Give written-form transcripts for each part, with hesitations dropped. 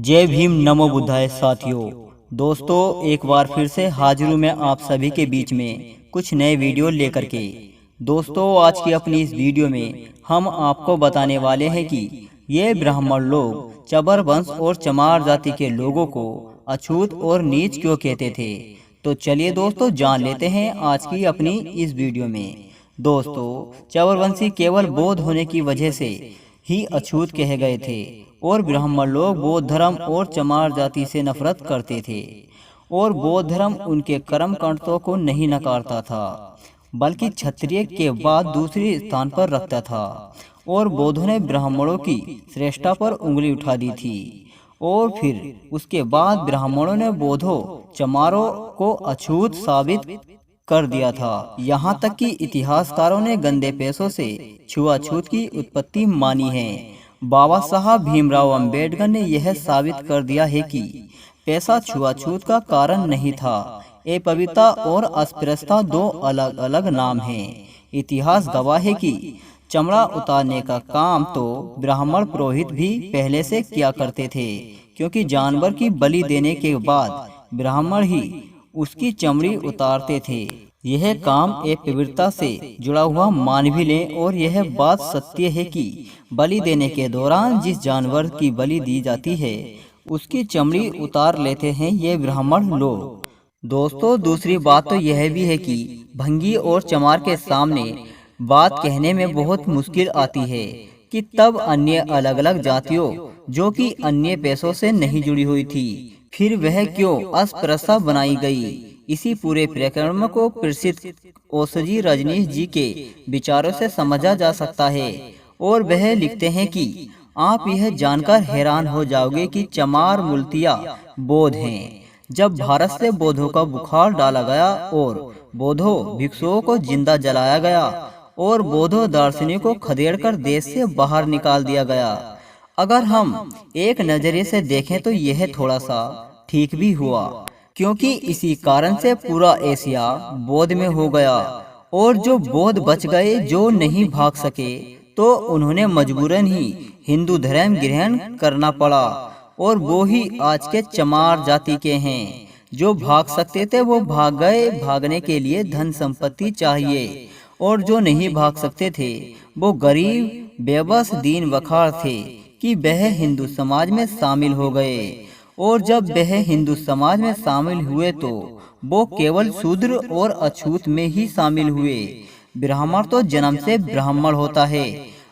जय भीम नमो बुद्धाय साथियों। दोस्तों एक बार फिर से हाजिर हूं मैं आप सभी के बीच में कुछ नए वीडियो लेकर के। दोस्तों आज की अपनी इस वीडियो में हम आपको बताने वाले हैं कि ये ब्राह्मण लोग चबर वंश और चमार जाति के लोगों को अछूत और नीच क्यों कहते थे। तो चलिए दोस्तों जान लेते हैं आज की अपनी इस वीडियो में। दोस्तों चबरवंशी केवल बौद्ध होने की वजह से ही अछूत कहे गए थे और ब्राह्मण लोग बौद्ध धर्म और चमार जाति से नफरत करते थे और बौद्ध धर्म उनके कर्म कांडों को नहीं नकारता था बल्कि क्षत्रिय के बाद दूसरे स्थान पर रखता था और बौद्धों ने ब्राह्मणों की श्रेष्ठता पर उंगली उठा दी थी और फिर उसके बाद ब्राह्मणों ने बौद्धों चमारों को अछूत साबित कर दिया था। यहाँ तक कि इतिहासकारों ने गंदे पैसों से छुआछूत की उत्पत्ति मानी है। बाबा साहब भीमराव अंबेडकर ने यह साबित कर दिया है कि पैसा छुआछूत का कारण नहीं था। अपवित्रता और अस्पृश्यता दो अलग अलग नाम हैं। इतिहास गवाह है कि चमड़ा उतारने का काम तो ब्राह्मण पुरोहित भी पहले से किया करते थे, क्योंकि जानवर की बलि देने के बाद ब्राह्मण ही उसकी चमड़ी उतारते थे। यह काम अपवित्रता से जुड़ा हुआ मान भी लें और यह बात सत्य है कि बलि देने के दौरान जिस जानवर की बलि दी जाती है उसकी चमड़ी उतार लेते हैं ये ब्राह्मण लोग। दोस्तों दूसरी बात तो यह भी है कि भंगी और चमार के सामने बात कहने में बहुत मुश्किल आती है कि तब अन्य अलग अलग जातियों जो कि अन्य पैसों से नहीं जुड़ी हुई थी फिर वह क्यों अस्पृश्यता बनाई गई। इसी पूरे प्रकरण को प्रसिद्ध ओशजी रजनीश जी के विचारों से समझा जा सकता है और वह लिखते हैं कि आप यह जानकर हैरान हो जाओगे कि चमार मुल्तिया बौद्ध हैं। जब भारत से बौद्धों का बुखार डाला गया और बौद्धों भिक्षुओं को जिंदा जलाया गया और बौद्धों दार्शनिकों को खदेड़कर देश से बाहर निकाल दिया गया। अगर हम एक नजरिए से देखें तो यह थोड़ा सा ठीक भी हुआ, क्योंकि इसी कारण से पूरा एशिया बौद्ध में हो गया और जो बौद्ध बच गए जो नहीं भाग सके तो उन्होंने मजबूरन ही हिंदू धर्म ग्रहण करना पड़ा और वो ही आज के चमार जाति के हैं। जो भाग सकते थे वो भाग गए, भागने के लिए धन संपत्ति चाहिए, और जो नहीं भाग सकते थे वो गरीब बेबस दीन वखार थे कि वह हिंदू समाज में शामिल हो गए। और जब वह हिंदू समाज में शामिल हुए तो वो केवल शूद्र और अछूत में ही शामिल हुए। ब्राह्मण तो जन्म से ब्राह्मण होता है।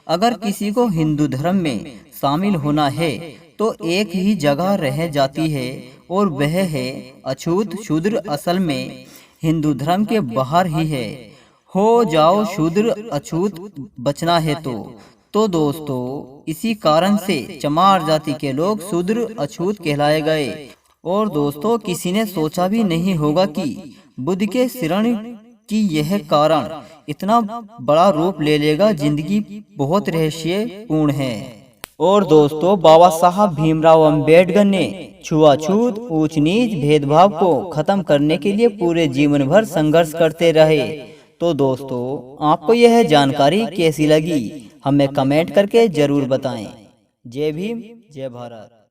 अगर किसी को हिंदू धर्म में शामिल होना है तो एक ही जगह रह जाती है और वह है अछूत। शूद्र असल में हिंदू धर्म के बाहर ही है। हो जाओ शूद्र अछूत बचना है तो दोस्तों इसी कारण से चमार जाति के लोग शूद्र अछूत कहलाए गए। और दोस्तों किसी ने सोचा भी नहीं होगा कि बुद्ध के शरण की यह कारण इतना बड़ा रूप ले लेगा। जिंदगी बहुत रहस्यपूर्ण है। और दोस्तों बाबा साहब भीमराव अंबेडकर ने छुआछूत ऊंच नीच भेदभाव को खत्म करने के लिए पूरे जीवन भर संघर्ष करते रहे। तो दोस्तों आपको यह जानकारी कैसी लगी हमें कमेंट करके जरूर बताएं। जय भीम जय भारत।